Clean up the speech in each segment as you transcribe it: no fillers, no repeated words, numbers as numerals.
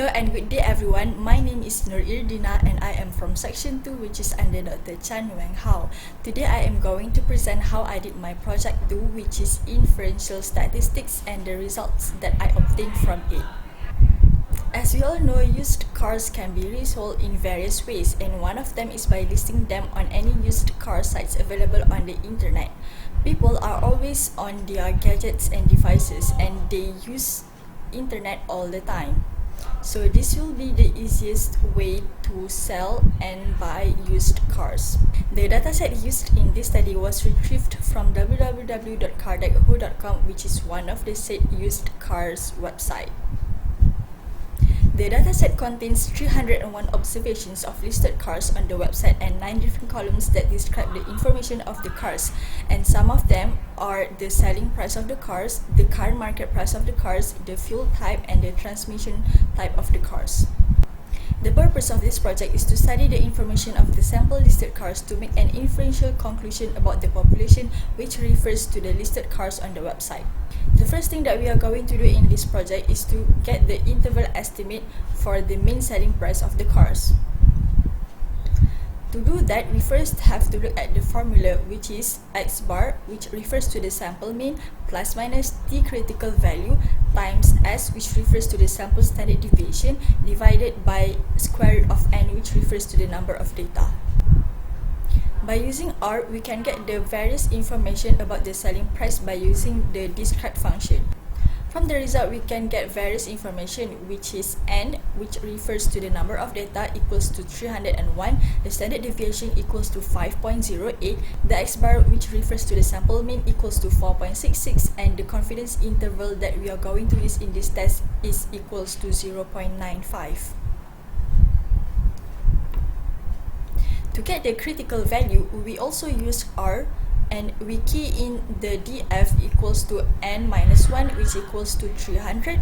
Hello and good day everyone, my name is Nur Irdina and I am from section 2 which is under Dr. Chan Wang Hao. Today I am going to present how I did my project 2 which is inferential statistics and the results that I obtained from it. As we all know, used cars can be resold in various ways and one of them is by listing them on any used car sites available on the internet. People are always on their gadgets and devices and they use internet all the time. So this will be the easiest way to sell and buy used cars. The dataset used in this study was retrieved from www.car.who.com, which is one of the said used cars website. The dataset contains 301 observations of listed cars on the website and 9 different columns that describe the information of the cars, and some of them are the selling price of the cars, the current market price of the cars, the fuel type, and the transmission type of the cars. The purpose of this project is to study the information of the sample listed cars to make an inferential conclusion about the population, which refers to the listed cars on the website. The first thing that we are going to do in this project is to get the interval estimate for the mean selling price of the cars. To do that, we first have to look at the formula, which is x bar, which refers to the sample mean, plus minus t critical value times s, which refers to the sample standard deviation, divided by square root of n, which refers to the number of data. By using R, we can get the various information about the selling price by using the describe function. From the result, we can get various information, which is n, which refers to the number of data, equals to 301, the standard deviation equals to 5.08, the x bar, which refers to the sample mean, equals to 4.66, and the confidence interval that we are going to use in this test is equals to 0.95. To get the critical value, we also use R and we key in the df equals to n minus 1, which equals to 300,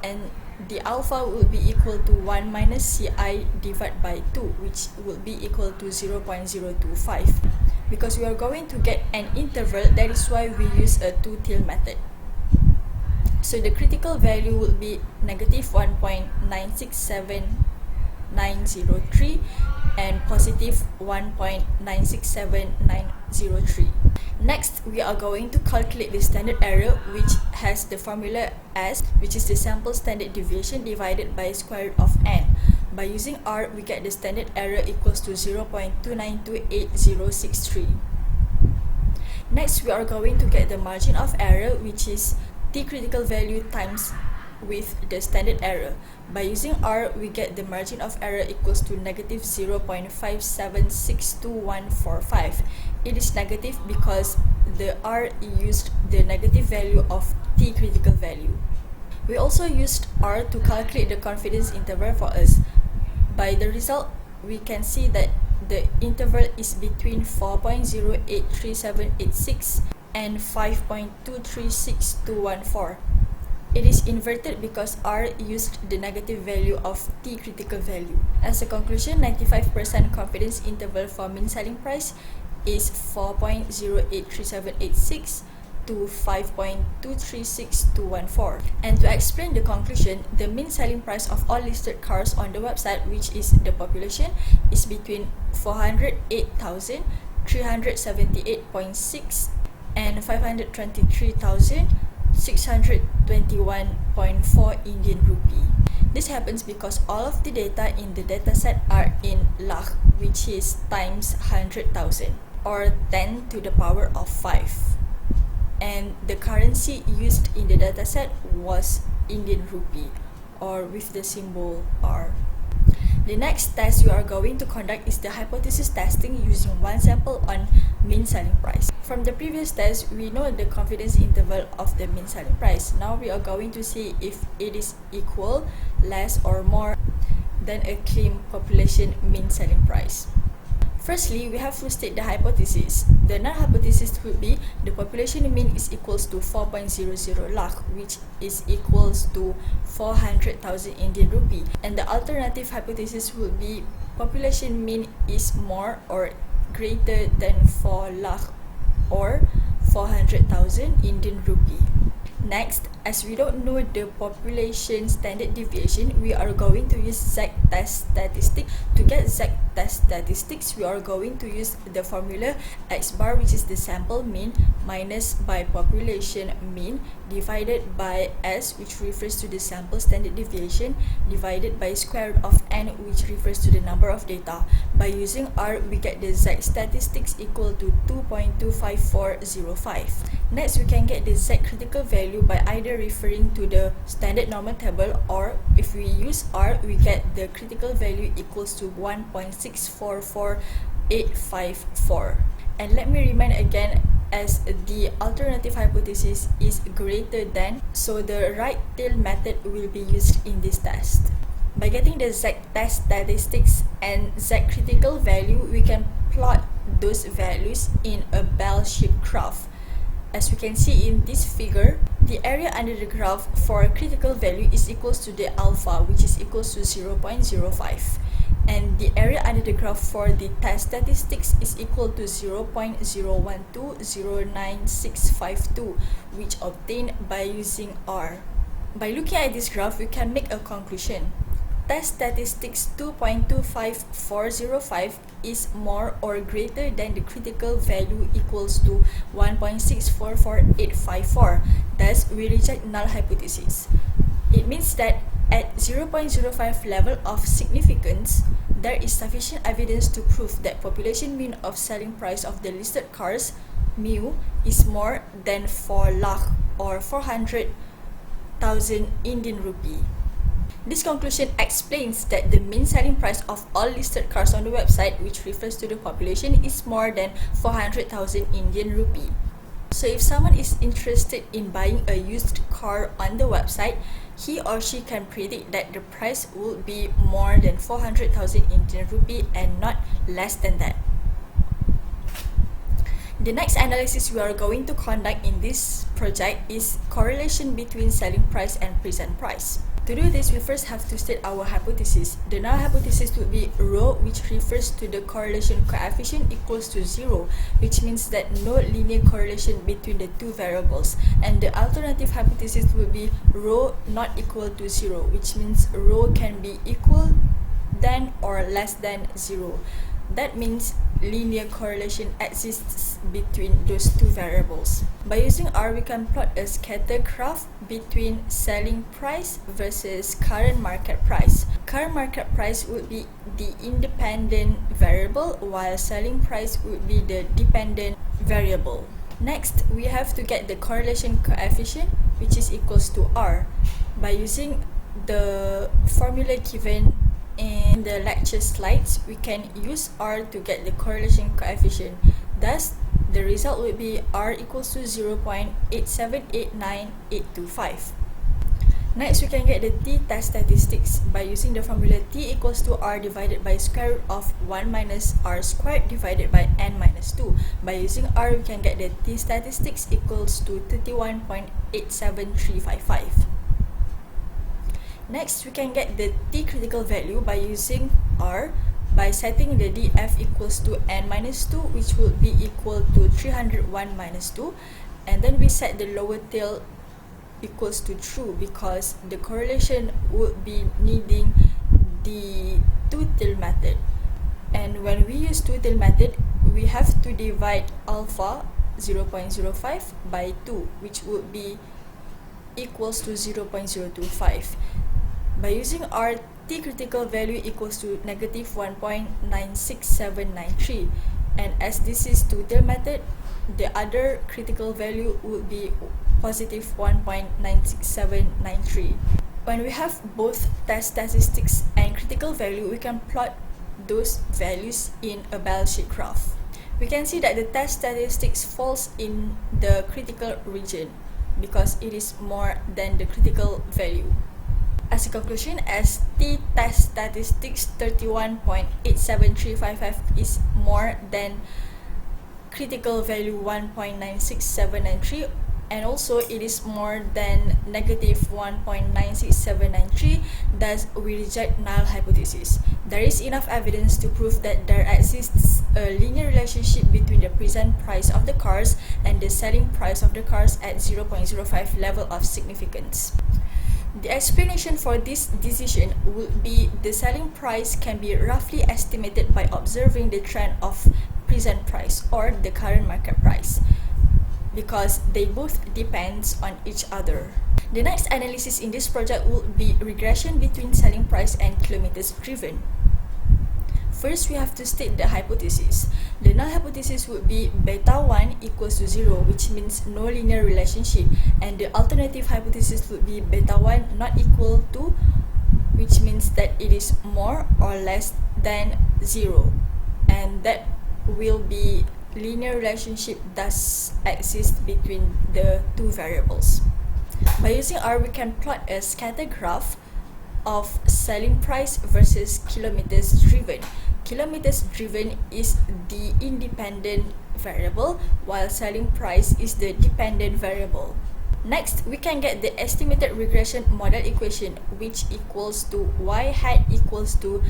and the alpha will be equal to 1 minus ci divided by 2, which will be equal to 0.025. Because we are going to get an interval, that is why we use a two-tail method. So the critical value will be negative 1.967903 and positive 1.967903. Next, we are going to calculate the standard error, which has the formula S, which is the sample standard deviation divided by square root of n. By using R, we get the standard error equals to 0.2928063. Next, we are going to get the margin of error, which is t critical value times with the standard error. By using R, we get the margin of error equals to negative 0.576245. It is negative because the R used the negative value of t critical value. We also used R to calculate the confidence interval for us. By the result, we can see that the interval is between 4.083786 and 5.236214. It is inverted because R used the negative value of t critical value. As a conclusion, 95% confidence interval for mean selling price is 4.083786 to 5.236214. And to explain the conclusion, the mean selling price of all listed cars on the website, which is the population, is between 408,378.6 and 523,621.4 Indian rupee. This happens because all of the data in the dataset are in lakh, which is times 100,000 or 10 to the power of 5. And the currency used in the dataset was Indian rupee, or with the symbol R. The next test we are going to conduct is the hypothesis testing using one sample on mean selling price. From the previous test, we know the confidence interval of the mean selling price. Now we are going to see if it is equal, less, or more than a claimed population mean selling price. Firstly, we have to state the hypothesis. The null hypothesis would be the population mean is equals to 4.00 lakh, which is equals to 400,000 Indian rupee. And the alternative hypothesis would be population mean is more or greater than 4 lakh or 400,000 Indian rupee. Next, As we don't know the population standard deviation, we are going to use z-test statistic. To get z-test statistics, we are going to use the formula x bar, which is the sample mean, minus by population mean, divided by s, which refers to the sample standard deviation, divided by square root of n, which refers to the number of data. By using r, we get the z statistics equal to 2.25405. Next, we can get the z critical value by either referring to the standard normal table, or if we use r, we get the critical value equals to 1.644854. And let me remind again, as the alternative hypothesis is greater than, so the right tail method will be used in this test. By getting the z-test statistics and z-critical value, we can plot those values in a bell-shaped graph. As we can see in this figure, the area under the graph for critical value is equals to the alpha, which is equals to 0.05. And the area under the graph for the test statistics is equal to 0.012099652, which obtained by using R. By looking at this graph, we can make a conclusion. Test statistics 2.25405 is more or greater than the critical value equals to 1.644854. Thus, we reject null hypothesis. It means that at 0.05 level of significance, there is sufficient evidence to prove that population mean of selling price of the listed cars, mu, is more than 4 lakh or 400,000 Indian rupee. This conclusion explains that the mean selling price of all listed cars on the website, which refers to the population, is more than 400,000 Indian rupee. So if someone is interested in buying a used car on the website, he or she can predict that the price will be more than 400,000 Indian rupee and not less than that. The next analysis we are going to conduct in this project is correlation between selling price and present price. To do this, we first have to state our hypothesis. The null hypothesis would be rho, which refers to the correlation coefficient equals to 0, which means that no linear correlation between the two variables. And the alternative hypothesis would be rho not equal to 0, which means rho can be equal than or less than 0. That means linear correlation exists between those two variables. By using R, we can plot a scatter graph between selling price versus current market price. Current market price would be the independent variable, while selling price would be the dependent variable. Next, we have to get the correlation coefficient, which is equals to R. By using the formula given in the lecture slides, we can use R to get the correlation coefficient. Thus, the result would be R equals to 0.8789825. Next, we can get the t-test statistics by using the formula t equals to R divided by square root of 1 minus R squared divided by n minus 2. By using R, we can get the t statistics equals to 31.87355. Next, we can get the t critical value by using R by setting the df equals to n minus 2, which would be equal to 301 minus 2. And then we set the lower tail equals to true because the correlation would be needing the two-tail method. And when we use two-tail method, we have to divide alpha 0.05 by 2, which would be equals to 0.025. By using R, t critical value equals to negative 1.96793, and as this is two-tail method, the other critical value would be positive 1.96793. When we have both test statistics and critical value, we can plot those values in a bell-shaped graph. We can see that the test statistics falls in the critical region because it is more than the critical value. As a conclusion, as t-test statistics 31.87355 is more than critical value 1.96793, and also it is more than negative 1.96793, thus we reject null hypothesis. There is enough evidence to prove that there exists a linear relationship between the present price of the cars and the selling price of the cars at 0.05 level of significance. The explanation for this decision would be the selling price can be roughly estimated by observing the trend of present price or the current market price, because they both depends on each other. The next analysis in this project would be regression between selling price and kilometers driven. First, we have to state the hypothesis. The null hypothesis would be beta 1 equals to 0, which means no linear relationship, and the alternative hypothesis would be beta 1 not equal to, which means that it is more or less than 0, and that will be linear relationship does exist between the two variables. By using R, we can plot a scatter graph of selling price versus kilometers driven. Kilometers driven is the independent variable, while selling price is the dependent variable. Next, we can get the estimated regression model equation, which equals to y hat equals to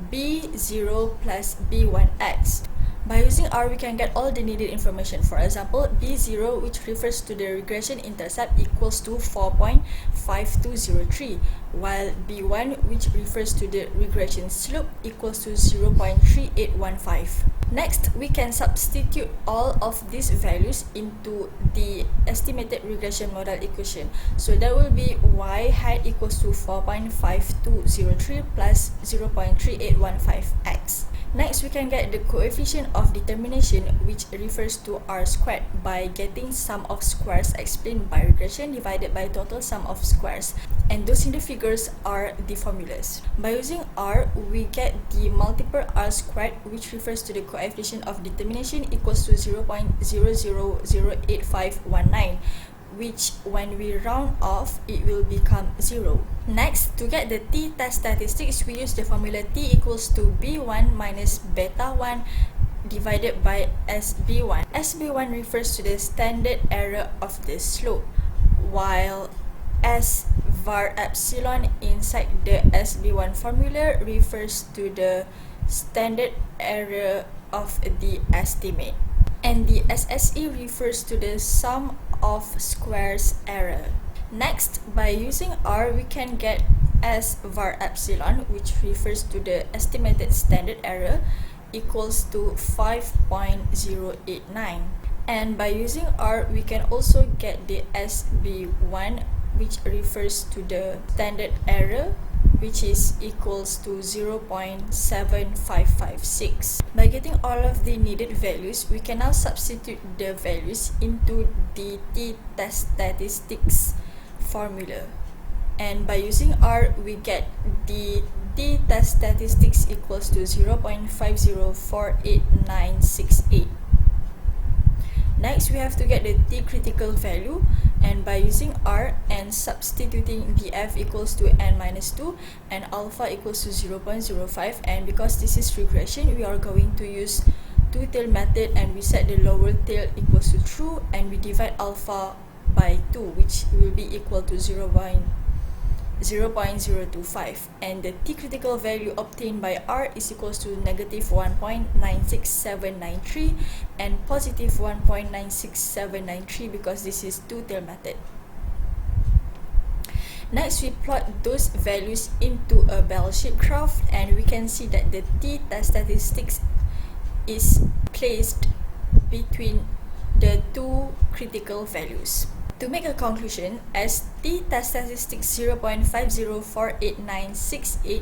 b0 plus b1x. By using R, we can get all the needed information. For example, B0, which refers to the regression intercept, equals to 4.5203, while B1, which refers to the regression slope, equals to 0.3815. Next, we can substitute all of these values into the estimated regression model equation. So that will be y hat equals to 4.5203 plus 0.3815x. Next, we can get the coefficient of determination, which refers to R squared, by getting sum of squares explained by regression divided by total sum of squares, and those in the figures are the formulas. By using R, we get the multiple R squared, which refers to the coefficient of determination, equals to 0.000859, which when we round off, it will become 0. Next, to get the t-test statistics, we use the formula t equals to b1 minus beta 1 divided by SB1. SB1 refers to the standard error of the slope, while S var epsilon inside the SB1 formula refers to the standard error of the estimate. And the SSE refers to the sum of squares error. Next, by using R, we can get S var epsilon, which refers to the estimated standard error, equals to 5.089. And by using R, we can also get the SB1, which refers to the standard error, which is equals to 0.7556. By getting all of the needed values, we can now substitute the values into the t-test statistics formula. And by using R, we get the t-test statistics equals to 0.50489868. Next, we have to get the t-critical value, and by using R and substituting df equals to n minus 2 and alpha equals to 0.05, and because this is regression, we are going to use two-tail method, and we set the lower tail equals to true, and we divide alpha by 2, which will be equal to 0.025, and the t-critical value obtained by R is equals to negative 1.96793 and positive 1.96793, because this is two-tail method. Next, we plot those values into a bell-shaped graph, and we can see that the t-test statistics is placed between the two critical values. To make a conclusion, as t-test statistics 0.50489868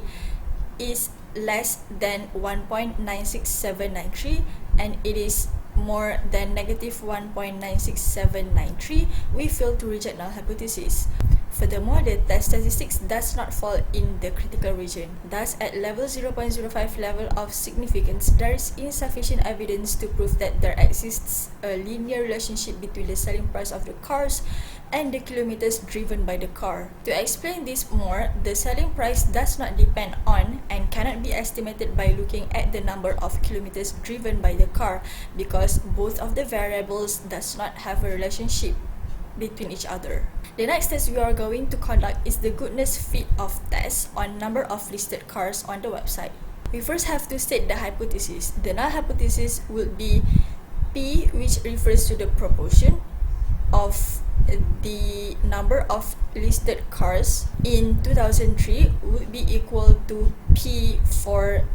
is less than 1.96793 and it is more than negative 1.96793, we fail to reject null hypothesis. Furthermore, the test statistics does not fall in the critical region. Thus, at level 0.05 level of significance, there is insufficient evidence to prove that there exists a linear relationship between the selling price of the cars and the kilometers driven by the car. To explain this more, the selling price does not depend on and cannot be estimated by looking at the number of kilometers driven by the car, because both of the variables does not have a relationship. between each other. The next test we are going to conduct is the goodness fit of test on number of listed cars on the website. We first have to state the hypothesis. The null hypothesis would be P, which refers to the proportion of the number of listed cars in 2003 would be equal to P for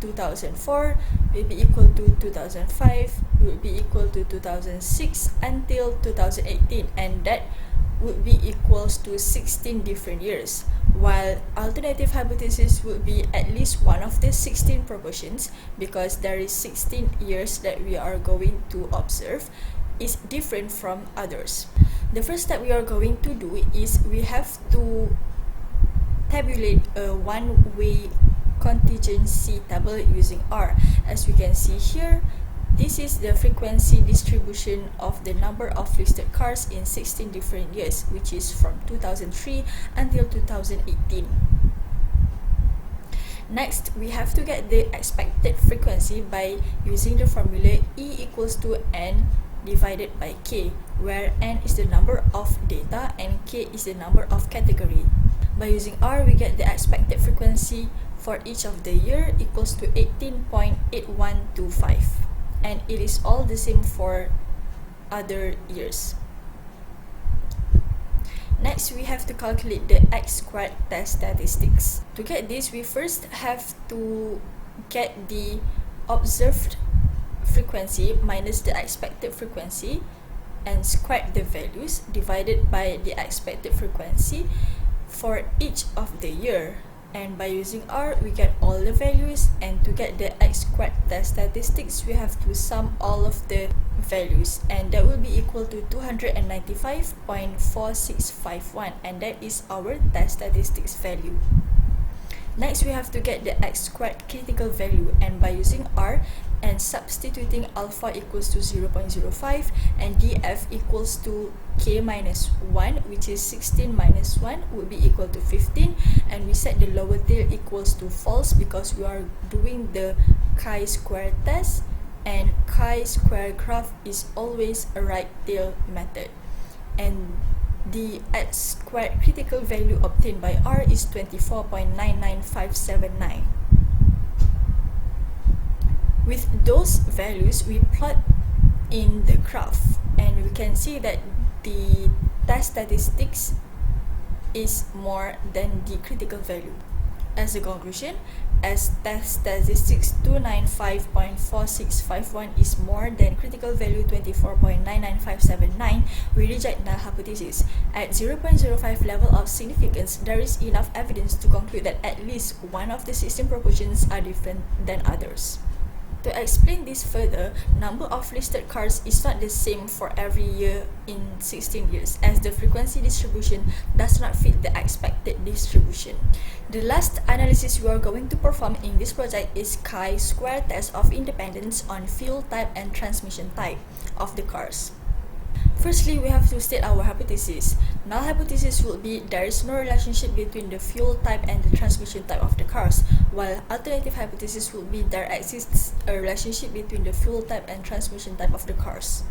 2004, will be equal to 2005, will be equal to 2006 until 2018, and that would be equals to 16 different years, while alternative hypothesis would be at least one of the 16 proportions, because there is 16 years that we are going to observe is different from others. The first step we are going to do is we have to tabulate a one-way contingency table using R. As we can see here, this is the frequency distribution of the number of listed cars in 16 different years, which is from 2003 until 2018. Next, we have to get the expected frequency by using the formula E equals to N divided by K, where N is the number of data and K is the number of category. By using R, we get the expected frequency for each of the year equals to 18.8125, and it is all the same for other years. Next, we have to calculate the X squared test statistics. To get this, we first have to get the observed frequency minus the expected frequency and square the values divided by the expected frequency for each of the year. And by using R, we get all the values, and to get the X squared test statistics, we have to sum all of the values, and that will be equal to 295.4651, and that is our test statistics value. Next, we have to get the X squared critical value, and by using R and substituting alpha equals to 0.05 and df equals to k minus 1, which is 16 minus 1 would be equal to 15, and we set the lower tail equals to false because we are doing the chi-square test, and chi-square graph is always a right tail method, and the X squared critical value obtained by R is 24.99579. With those values, we plot in the graph, and we can see that the test statistics is more than the critical value. As a conclusion, as test statistics 295.4651 is more than critical value 24.99579, we reject null hypothesis. At 0.05 level of significance, there is enough evidence to conclude that at least one of the 16 proportions are different than others. To explain this further, number of listed cars is not the same for every year in 16 years, as the frequency distribution does not fit the expected distribution. The last analysis we are going to perform in this project is chi-square test of independence on fuel type and transmission type of the cars. Firstly, we have to state our hypothesis. Null hypothesis will be there is no relationship between the fuel type and the transmission type of the cars, while alternative hypothesis will be there exists a relationship between the fuel type and transmission type of the cars.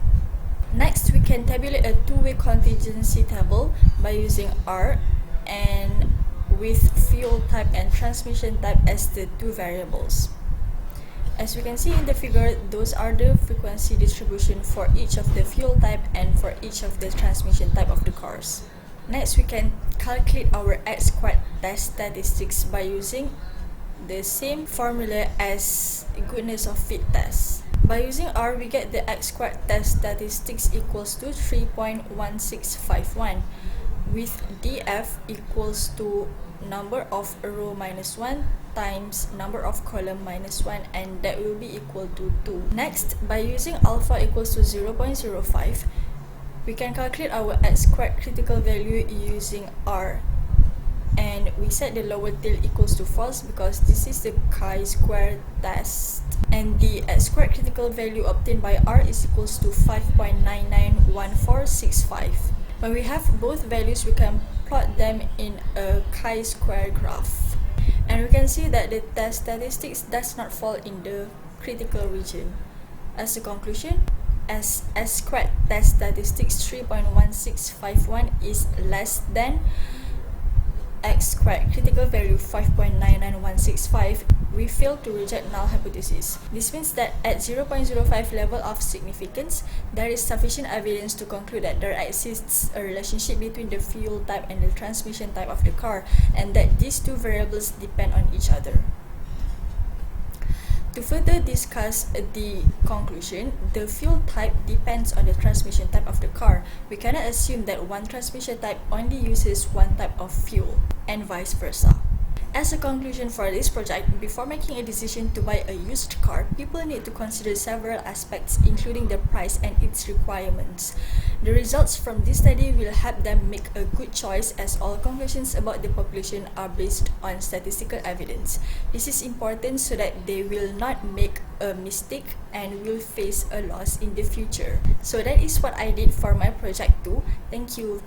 Next, we can tabulate a two-way contingency table by using R and with fuel type and transmission type as the two variables. As we can see in the figure, those are the frequency distribution for each of the fuel type and for each of the transmission type of the cars. Next, we can calculate our X squared test statistics by using the same formula as goodness of fit test. By using R, we get the X squared test statistics equals to 3.1651, with df equals to number of row minus 1 times number of column minus 1, and that will be equal to 2. Next, by using alpha equals to 0.05, we can calculate our X squared critical value using R, and we set the lower tail equals to false because this is the chi-square test, and the X squared critical value obtained by R is equals to 5.991465. When we have both values, we can plot them in a chi-square graph, and we can see that the test statistics does not fall in the critical region. As a conclusion, as S-squared test statistics 3.1651 is less than X squared critical value 5.99165, we fail to reject null hypothesis. This means that at 0.05 level of significance, there is sufficient evidence to conclude that there exists a relationship between the fuel type and the transmission type of the car, and that these two variables depend on each other. To further discuss the conclusion, the fuel type depends on the transmission type of the car. We cannot assume that one transmission type only uses one type of fuel, and vice versa. As a conclusion for this project, before making a decision to buy a used car, people need to consider several aspects, including the price and its requirements. The results from this study will help them make a good choice, as all conclusions about the population are based on statistical evidence. This is important so that they will not make a mistake and will face a loss in the future. So that is what I did for my project too. Thank you.